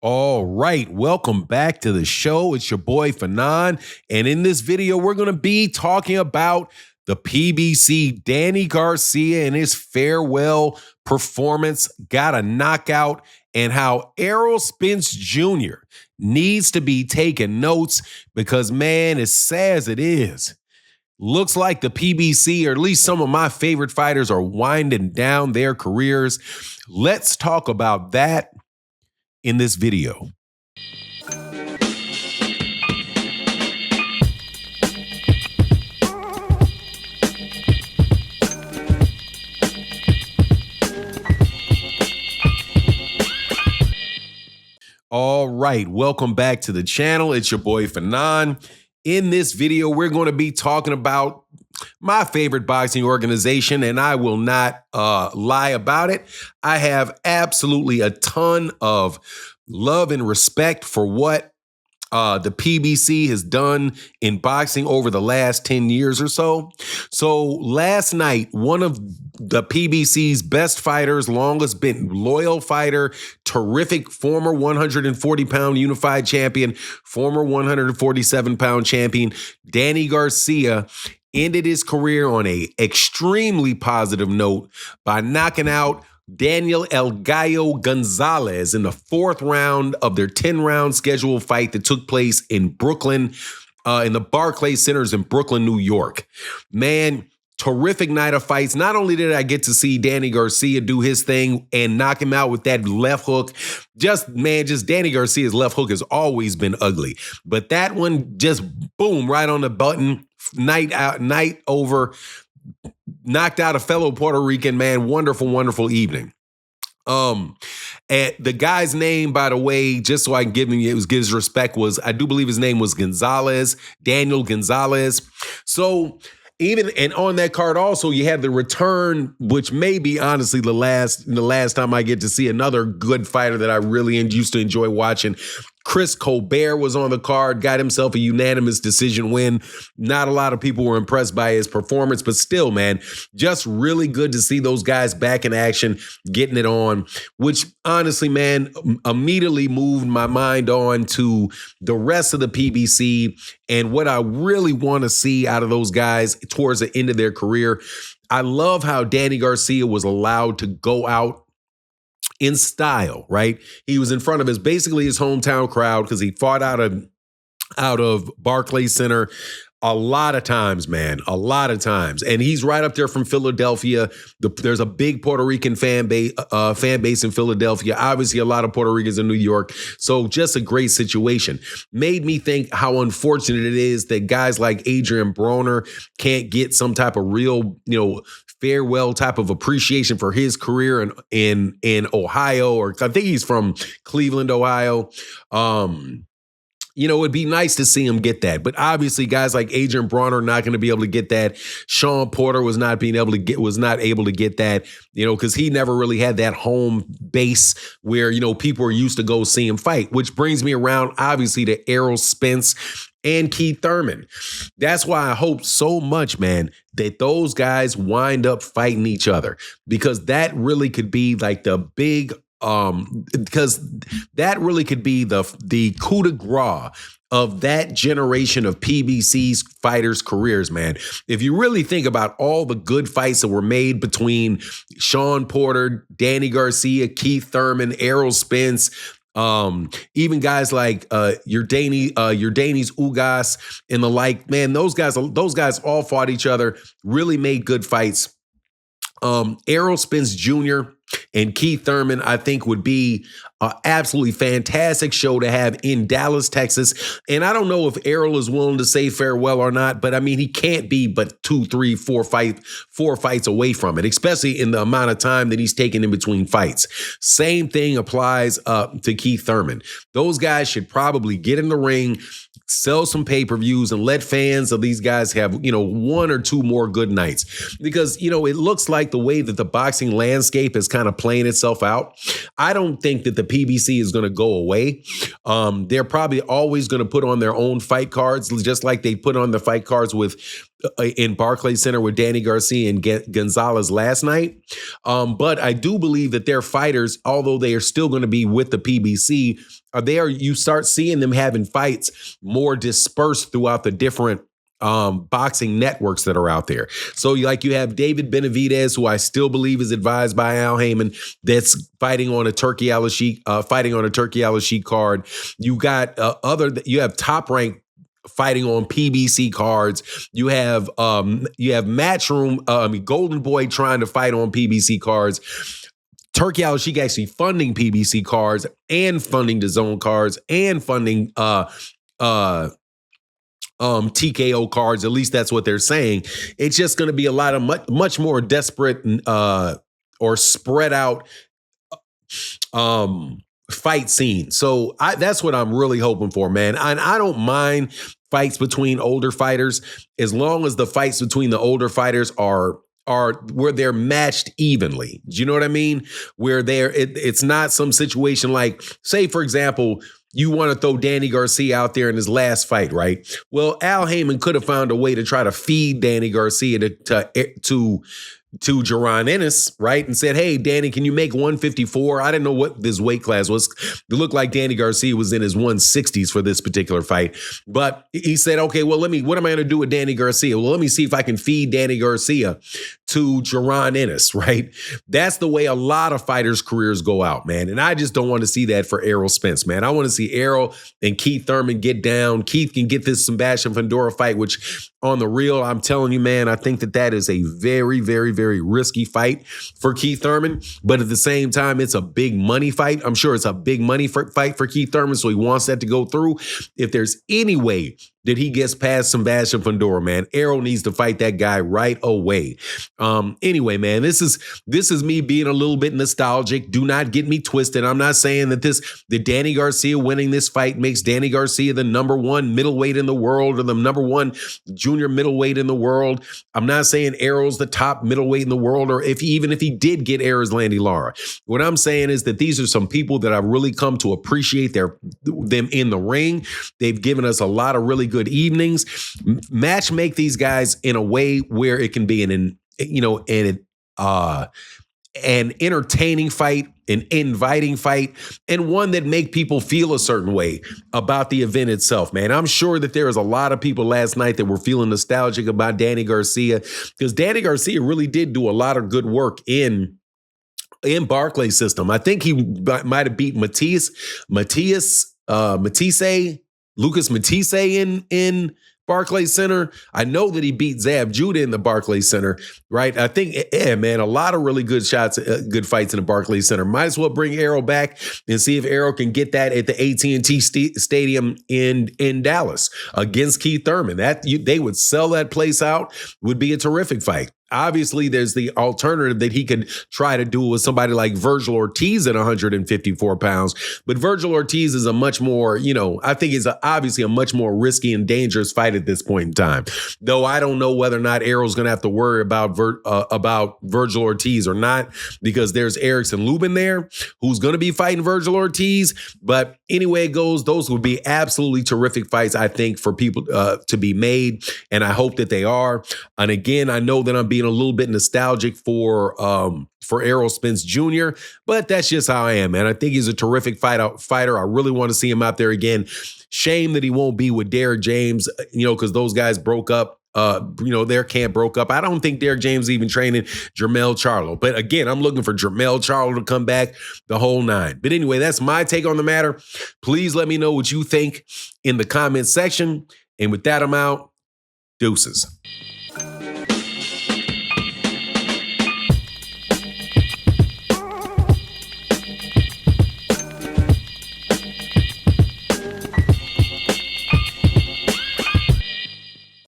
All right, welcome back to the show. It's your boy Fanon, and in this video, we're going to be talking about the PBC, Danny Garcia, and his farewell performance, got a knockout, and how Errol Spence Jr. needs to be taking notes because, man, as sad as it is, looks like the PBC, or at least some of my favorite fighters, are winding down their careers. Let's talk about that in this video. All right, welcome back to the channel. It's your boy Fanon. In this video, we're going to be talking about my favorite boxing organization, and I will not lie about it. I have absolutely a ton of love and respect for what the PBC has done in boxing over the last 10 years or so. So last night, one of the PBC's best fighters, longest been loyal fighter, terrific former 140-pound unified champion, former 147-pound champion, Danny Garcia, ended his career on a extremely positive note by knocking out Daniel El Gallo Gonzalez in the fourth round of their 10-round scheduled fight that took place in Brooklyn, in the Barclays Centers in Brooklyn, New York. Man, terrific night of fights. Not only did I get to see Danny Garcia do his thing and knock him out with that left hook, just Danny Garcia's left hook has always been ugly. But that one just boom, right on the button, night over. Knocked out a fellow Puerto Rican, man. Wonderful, wonderful evening. And the guy's name, by the way, just so I can give his respect, was, I do believe his name was Gonzalez, Daniel Gonzalez. So and on that card also, you had the return, which may be honestly the last time I get to see another good fighter that I really used to enjoy watching. Chris Colbert was on the card, got himself a unanimous decision win. Not a lot of people were impressed by his performance, but still, man, just really good to see those guys back in action, getting it on, which honestly, man, immediately moved my mind on to the rest of the PBC and what I really want to see out of those guys towards the end of their career. I love how Danny Garcia was allowed to go out in style, right? He was in front of basically his hometown crowd because he fought out of Barclays Center a lot of times, man, a lot of times. And he's right up there from Philadelphia. There's a big Puerto Rican fan base in Philadelphia. Obviously, a lot of Puerto Ricans in New York. So just a great situation. Made me think how unfortunate it is that guys like Adrian Broner can't get some type of real, farewell type of appreciation for his career in Ohio, or I think he's from Cleveland, Ohio. It'd be nice to see him get that. But obviously, guys like Adrian Broner not going to be able to get that. Sean Porter was not able to get that, because he never really had that home base where, people are used to go see him fight, which brings me around, obviously, to Errol Spence and Keith Thurman. That's why I hope so much, man, that those guys wind up fighting each other, because that really could be like the big because that really could be the coup de grace of that generation of PBC's fighters' careers, man. If you really think about all the good fights that were made between Sean Porter, Danny Garcia, Keith Thurman, Errol Spence, even guys like Yordanis Ugas and the like, man, those guys all fought each other, really made good fights. Errol Spence Jr. and Keith Thurman, I think, would be an absolutely fantastic show to have in Dallas, Texas. And I don't know if Errol is willing to say farewell or not, but I mean, he can't be but 2, 3, 4 fights away from it, especially in the amount of time that he's taken in between fights. Same thing applies to Keith Thurman. Those guys should probably get in the ring, sell some pay-per-views, and let fans of these guys have, 1 or 2 more good nights. Because, it looks like the way that the boxing landscape is kind of playing itself out, I don't think that the PBC is going to go away. They're probably always going to put on their own fight cards, just like they put on the fight cards in Barclays Center with Danny Garcia and Gonzalez last night. But I do believe that their fighters, although they are still going to be with the PBC, you start seeing them having fights more dispersed throughout the different boxing networks that are out there. So you have David Benavidez, who I still believe is advised by Al Heyman, that's fighting on a Turkey Al Sheikh card. You have Top Rank fighting on PBC cards. You have Matchroom, Golden Boy trying to fight on PBC cards. Turkey Al Sheikh actually funding PBC cards and funding the zone cards and funding TKO cards. At least that's what they're saying. It's just going to be a lot of much more desperate or spread out fight scene. So that's what I'm really hoping for, man. And I don't mind fights between older fighters as long as the fights between the older fighters are where they're matched evenly. Do you know what I mean? Where it's not some situation like, say, for example, you want to throw Danny Garcia out there in his last fight, right? Well, Al Heyman could have found a way to try to feed Danny Garcia to Jaron Ennis, right? And said, hey, Danny, can you make 154? I didn't know what this weight class was. It looked like Danny Garcia was in his 160s for this particular fight. But he said, okay, well, what am I going to do with Danny Garcia? Well, let me see if I can feed Danny Garcia to Jaron Ennis, right? That's the way a lot of fighters' careers go out, man. And I just don't want to see that for Errol Spence, man. I want to see Errol and Keith Thurman get down. Keith can get this Sebastian Fundora fight, which on the real, I'm telling you, man, I think that is a very, very, very risky fight for Keith Thurman. But at the same time, it's a big money fight. I'm sure it's a big money fight for Keith Thurman, so he wants that to go through. If there's any way that he gets past Sebastian Fundora, man, Errol needs to fight that guy right away. Anyway, man, this is me being a little bit nostalgic. Do not get me twisted. I'm not saying that Danny Garcia winning this fight makes Danny Garcia the number one middleweight in the world or the number one junior middleweight in the world. I'm not saying Errol's the top middleweight in the world, or even if he did get Landy Lara. What I'm saying is that these are some people that I've really come to appreciate them in the ring. They've given us a lot of really good evenings. Match make these guys in a way where it can be an entertaining fight, an inviting fight, and one that make people feel a certain way about the event itself, man. I'm sure that there was a lot of people last night that were feeling nostalgic about Danny Garcia, because Danny Garcia really did do a lot of good work in Barclays system. I think he might have beat Lucas Matisse in Barclays Center. I know that he beat Zab Judah in the Barclays Center, right? I think, man, a lot of really good shots, good fights in the Barclays Center. Might as well bring Errol back and see if Errol can get that at the AT&T Stadium in Dallas against Keith Thurman. They would sell that place out. Would be a terrific fight. Obviously, there's the alternative that he could try to do with somebody like Virgil Ortiz at 154 pounds. But Virgil Ortiz is a much more, I think is obviously a much more risky and dangerous fight at this point in time. Though I don't know whether or not Errol's going to have to worry about Virgil Ortiz or not, because there's Erickson Lubin there who's going to be fighting Virgil Ortiz. But anyway it goes, those would be absolutely terrific fights, I think, for people to be made. And I hope that they are. And again, I know that I'm being a little bit nostalgic for Errol Spence Jr., but that's just how I am, man. I think he's a terrific fighter. I really want to see him out there again. Shame that he won't be with Derek James, because those guys broke up. Their camp broke up. I don't think Derek James is even training Jermell Charlo. But again, I'm looking for Jermell Charlo to come back the whole nine. But anyway, that's my take on the matter. Please let me know what you think in the comment section. And with that, I'm out. Deuces.